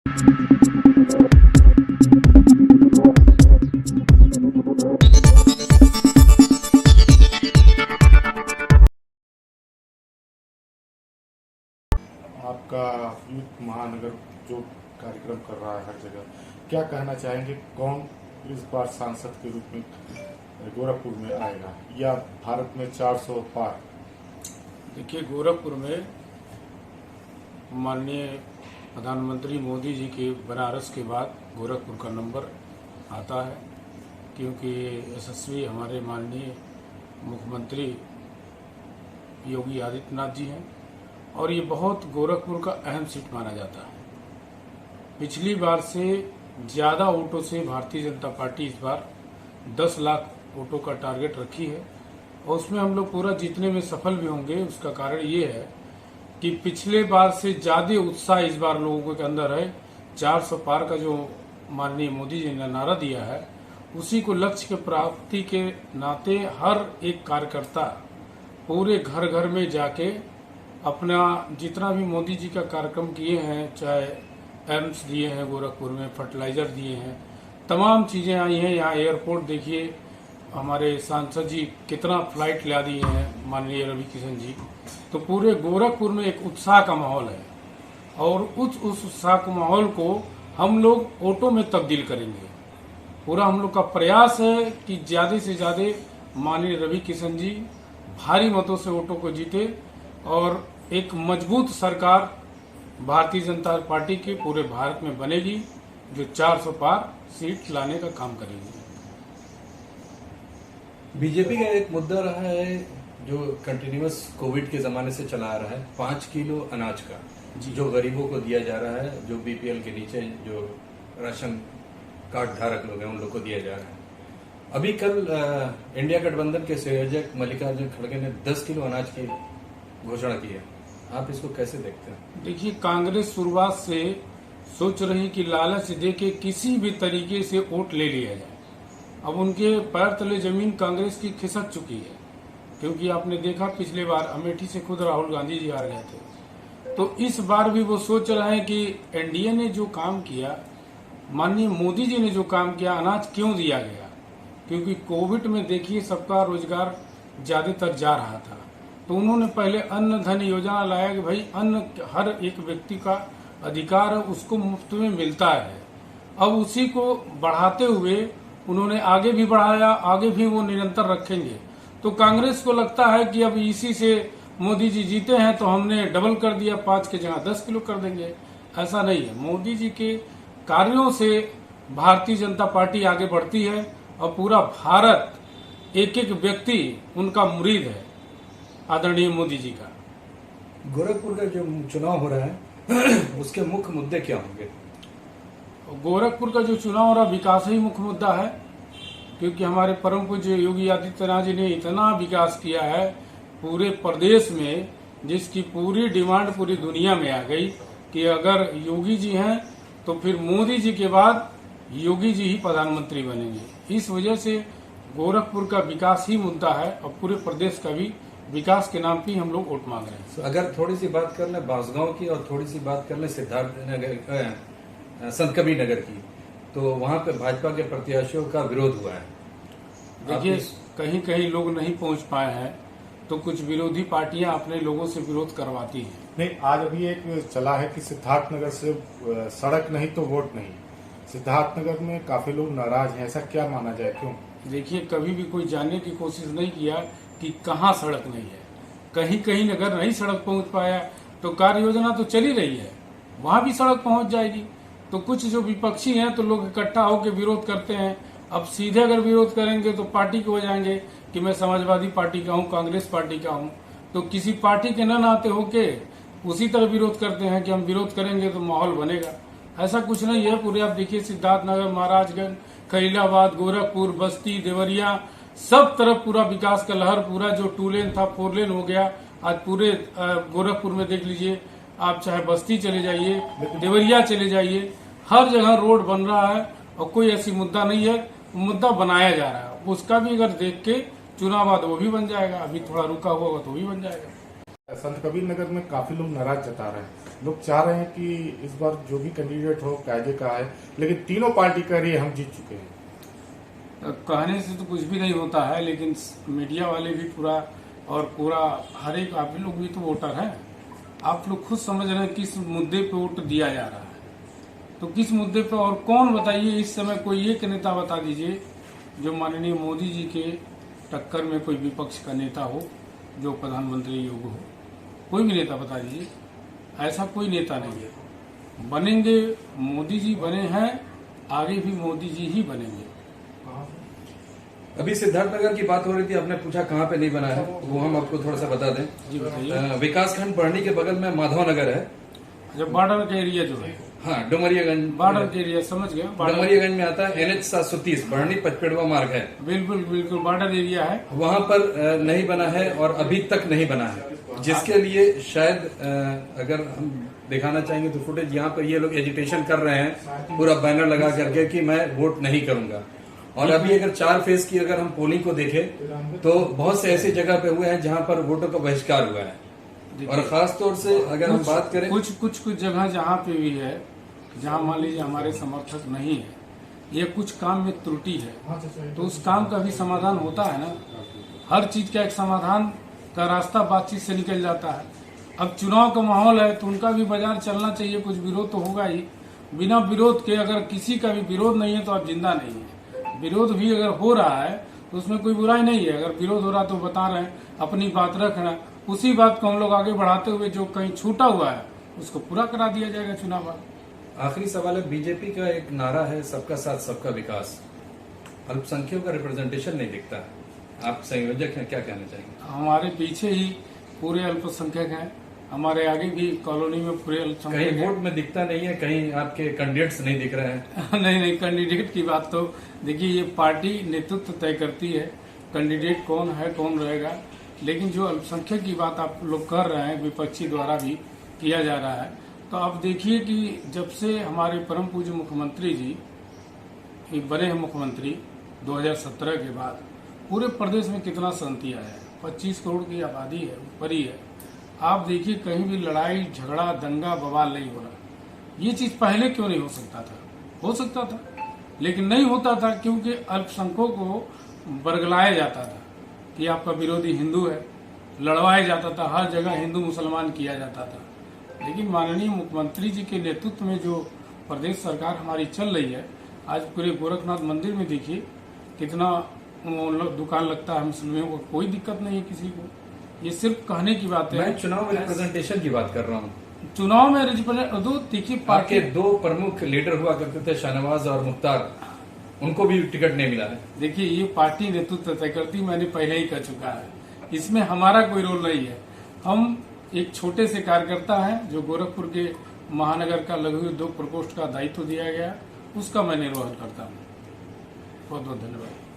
आपका यूथ महानगर जो कार्यक्रम कर रहा है हर जगह, क्या कहना चाहेंगे? कौन इस बार सांसद के रूप में गोरखपुर में आएगा या भारत में 400 पार? देखिए, गोरखपुर में माननीय प्रधानमंत्री मोदी जी के बनारस के बाद गोरखपुर का नंबर आता है, क्योंकि यशस्वी हमारे माननीय मुख्यमंत्री योगी आदित्यनाथ जी हैं और ये बहुत गोरखपुर का अहम सीट माना जाता है। पिछली बार से ज़्यादा वोटों से भारतीय जनता पार्टी इस बार 10 लाख वोटों का टारगेट रखी है और उसमें हम लोग पूरा जीतने में सफल भी होंगे। उसका कारण ये है कि पिछले बार से ज़्यादा उत्साह इस बार लोगों के अंदर है। 400 पार का जो माननीय मोदी जी ने नारा दिया है, उसी को लक्ष्य के प्राप्ति के नाते हर एक कार्यकर्ता पूरे घर घर में जाके अपना जितना भी मोदी जी का कार्यक्रम किए हैं, चाहे एम्स दिए हैं गोरखपुर में, फर्टिलाइजर दिए हैं, तमाम चीज़ें आई हैं। यहाँ एयरपोर्ट देखिए, हमारे सांसद जी कितना फ्लाइट ला दिए हैं माननीय रवि किशन जी। तो पूरे गोरखपुर में एक उत्साह का माहौल है और उस उत्साह के माहौल को हम लोग ऑटो में तब्दील करेंगे। पूरा हम लोग का प्रयास है कि ज़्यादा से ज़्यादा माननीय रवि किशन जी भारी मतों से ऑटो को जीते और एक मजबूत सरकार भारतीय जनता पार्टी की पूरे भारत में बनेगी, जो 400 पार सीट लाने का काम करेगी। बीजेपी का एक मुद्दा रहा है जो कंटिन्यूअस कोविड के जमाने से चला आ रहा है, 5 किलो अनाज का जो गरीबों को दिया जा रहा है, जो बीपीएल के नीचे जो राशन कार्ड धारक लोग हैं उन लोग को दिया जा रहा है। अभी कल इंडिया गठबंधन के संयोजक मल्लिकार्जुन खड़गे ने 10 किलो अनाज की घोषणा की है। आप इसको कैसे देखते हैं? देखिए, कांग्रेस शुरुआत से सोच रही कि लालच देके किसी भी तरीके से वोट ले लिया जाए। अब उनके पैर तले जमीन कांग्रेस की खिसक चुकी है, क्योंकि आपने देखा पिछले बार अमेठी से खुद राहुल गांधी जी हार गए थे। तो इस बार भी वो सोच रहे हैं कि एनडीए ने जो काम किया, माननीय मोदी जी ने जो काम किया, अनाज क्यों दिया गया? क्योंकि कोविड में देखिए सबका रोजगार ज्यादातर जा रहा था, तो उन्होंने पहले अन्न धन योजना लाया कि भाई अन्न हर एक व्यक्ति का अधिकार है, उसको मुफ्त में मिलता है। अब उसी को बढ़ाते हुए उन्होंने आगे भी बढ़ाया, आगे भी वो निरंतर रखेंगे। तो कांग्रेस को लगता है कि अब इसी से मोदी जी जीते हैं तो हमने डबल कर दिया, 5 के जगह 10 किलो कर देंगे। ऐसा नहीं है। मोदी जी के कार्यों से भारतीय जनता पार्टी आगे बढ़ती है और पूरा भारत एक एक व्यक्ति उनका मुरीद है आदरणीय मोदी जी का। गोरखपुर का जो चुनाव हो रहा है उसके मुख्य मुद्दे क्या होंगे? गोरखपुर का जो चुनाव हो रहा, विकास ही मुख्य मुद्दा है, क्योंकि हमारे परम पूज्य योगी आदित्यनाथ जी ने इतना विकास किया है पूरे प्रदेश में, जिसकी पूरी डिमांड पूरी दुनिया में आ गई कि अगर योगी जी हैं तो फिर मोदी जी के बाद योगी जी ही प्रधानमंत्री बनेंगे। इस वजह से गोरखपुर का विकास ही मुद्दा है और पूरे प्रदेश का भी विकास के नाम पे हम लोग वोट मांग रहे हैं। अगर थोड़ी सी बात कर लें बांसगांव की और थोड़ी सी बात कर लें सिद्धार्थ नगर, संत कबीर नगर की, तो वहां पे भाजपा के प्रत्याशियों का विरोध हुआ है। देखिए, कहीं कहीं लोग नहीं पहुंच पाए हैं तो कुछ विरोधी पार्टियां अपने लोगों से विरोध करवाती हैं। नहीं, आज अभी एक चला है कि सिद्धार्थनगर से सड़क नहीं तो वोट नहीं। सिद्धार्थनगर में काफी लोग नाराज हैं, ऐसा क्या माना जाए, क्यों? देखिए, कभी भी कोई जानने की कोशिश नहीं किया कि कहाँ सड़क नहीं है। कहीं कहीं अगर नहीं सड़क पहुंच पाया तो कार्य योजना तो चली रही है, वहां भी सड़क पहुंच जाएगी। तो कुछ जो विपक्षी हैं तो लोग इकट्ठा होकर विरोध करते हैं। अब सीधे अगर विरोध करेंगे तो पार्टी के हो जाएंगे कि मैं समाजवादी पार्टी का हूँ, कांग्रेस पार्टी का हूँ। तो किसी पार्टी के न नाते होके उसी तरह विरोध करते हैं कि हम विरोध करेंगे तो माहौल बनेगा। ऐसा कुछ नहीं है। पूरे आप देखिए, सिद्धार्थनगर, महाराजगंज, खलीलाबाद, गोरखपुर, बस्ती, देवरिया, सब तरफ पूरा विकास का लहर, पूरा जो 2 लेन था 4 लेन हो गया। आज पूरे गोरखपुर में देख लीजिए आप, चाहे बस्ती चले जाइए, देवरिया चले जाइए, हर जगह रोड बन रहा है और कोई ऐसी मुद्दा नहीं है। मुद्दा बनाया जा रहा है, उसका भी अगर देख के चुनाव बाद वो भी बन जाएगा। अभी थोड़ा रुका हुआ होगा तो भी बन जाएगा। संत कबीर नगर में काफी लोग नाराज जता रहे हैं। लोग चाह रहे हैं कि इस बार जो भी कैंडिडेट हो कायदे का है, लेकिन तीनों पार्टी कह रही है हम जीत चुके हैं। कहने से तो कुछ भी नहीं होता है, लेकिन मीडिया वाले भी पूरा हर एक आप लोग भी तो वोटर हैं। आप लोग खुद समझ रहे हैं किस मुद्दे पे वोट दिया जा रहा है, तो किस मुद्दे पे और कौन बताइए इस समय कोई एक नेता बता दीजिए जो माननीय मोदी जी के टक्कर में कोई विपक्ष का नेता हो जो प्रधानमंत्री योग्य हो। कोई भी नेता बता दीजिए, ऐसा कोई नेता नहीं है। बनेंगे मोदी जी बने हैं, आगे भी मोदी जी ही बनेंगे। अभी सिद्धार्थनगर की बात हो रही थी, आपने पूछा कहाँ पे नहीं बना है, वो हम आपको थोड़ा सा बता दें। जी बताइए। विकासखंड बढ़नी के बगल में माधव नगर है, जब बॉर्डर का एरिया जो है, हाँ डुमरियागंज, बॉर्डर के एरिया समझ गया। डुमरियागंज में आता है। NH 730 बढ़नी पचपेड़वा मार्ग है, बिल्कुल बिल्कुल बॉर्डर एरिया है। वहां पर नहीं बना है और अभी तक नहीं बना है, जिसके लिए शायद अगर हम दिखाना चाहेंगे तो फुटेज, यहाँ पर ये लोग एजिटेशन कर रहे हैं पूरा बैनर लगा करके कि मैं वोट नहीं करूंगा। और अभी अगर 4 फेज की अगर हम पोलिंग को देखें तो बहुत से ऐसी जगह पे हुए हैं जहां पर वोटों का बहिष्कार हुआ है। और खास तौर से अगर हम बात करें कुछ जगह जहाँ पे भी है, जहाँ मान लीजिए हमारे समर्थक नहीं है, ये कुछ काम में त्रुटि है, तो उस काम का भी समाधान होता है ना। हर चीज का एक समाधान का रास्ता बातचीत से निकल जाता है। अब चुनाव का माहौल है तो उनका भी बाजार चलना चाहिए, कुछ विरोध तो होगा ही। बिना विरोध के, अगर किसी का भी विरोध नहीं है तो आप जिंदा नहीं है। विरोध भी अगर हो रहा है तो उसमें कोई बुराई नहीं है। अगर विरोध हो रहा है तो बता रहे हैं, अपनी बात रखना, उसी बात को हम लोग आगे बढ़ाते हुए जो कहीं छूटा हुआ है उसको पूरा करा दिया जाएगा चुनाव बाद। आखिरी सवाल है, बीजेपी का एक नारा है सबका साथ सबका विकास, अल्पसंख्यकों का रिप्रेजेंटेशन नहीं दिखता। आप संयोजक हैं, क्या कहना चाहेंगे? हमारे पीछे ही पूरे अल्पसंख्यक हैं, हमारे आगे भी कॉलोनी में पूरे अल्पसंख्यक कहीं हैं। वोट में दिखता नहीं है, कहीं आपके कैंडिडेट्स नहीं दिख रहे हैं। नहीं, कैंडिडेट की बात तो देखिए ये पार्टी नेतृत्व तय करती है कैंडिडेट कौन है कौन रहेगा। लेकिन जो अल्पसंख्यक की बात आप लोग कर रहे हैं, विपक्षी द्वारा भी किया जा रहा है, तो आप देखिए कि जब से हमारे परम पूज्य मुख्यमंत्री जी बने हैं मुख्यमंत्री 2017 के बाद, पूरे प्रदेश में कितना शांति आया है। 25 करोड़ की आबादी है, ऊपर ही है। आप देखिए कहीं भी लड़ाई झगड़ा दंगा बवाल नहीं हो रहा। ये चीज पहले क्यों नहीं हो सकता था? हो सकता था, लेकिन नहीं होता था क्योंकि अल्पसंख्यकों को बरगलाया जाता था कि आपका विरोधी हिंदू है, लड़वाया जाता था, हर जगह हिंदू मुसलमान किया जाता था। लेकिन माननीय मुख्यमंत्री जी के नेतृत्व में जो प्रदेश सरकार हमारी चल रही है, आज पूरे गोरखनाथ मंदिर में देखिए कितना दुकान लगता है मुस्लिमों को, कोई दिक्कत नहीं है किसी को। ये सिर्फ कहने की बात है। मैं चुनाव में रिप्रेजेंटेशन की बात कर रहा हूँ। चुनाव में देखिए पार्टी के 2 प्रमुख लीडर हुआ करते थे, शाहनवाज और मुख्तार, उनको भी टिकट नहीं मिला है। देखिए ये पार्टी नेतृत्व तय करती, मैंने पहले ही कह चुका है, इसमें हमारा कोई रोल नहीं है। हम एक छोटे से कार्यकर्ता हैं जो गोरखपुर के महानगर का लघु उद्योग प्रकोष्ठ का दायित्व दिया गया, उसका मैं निर्वहन करता हूँ। बहुत बहुत धन्यवाद।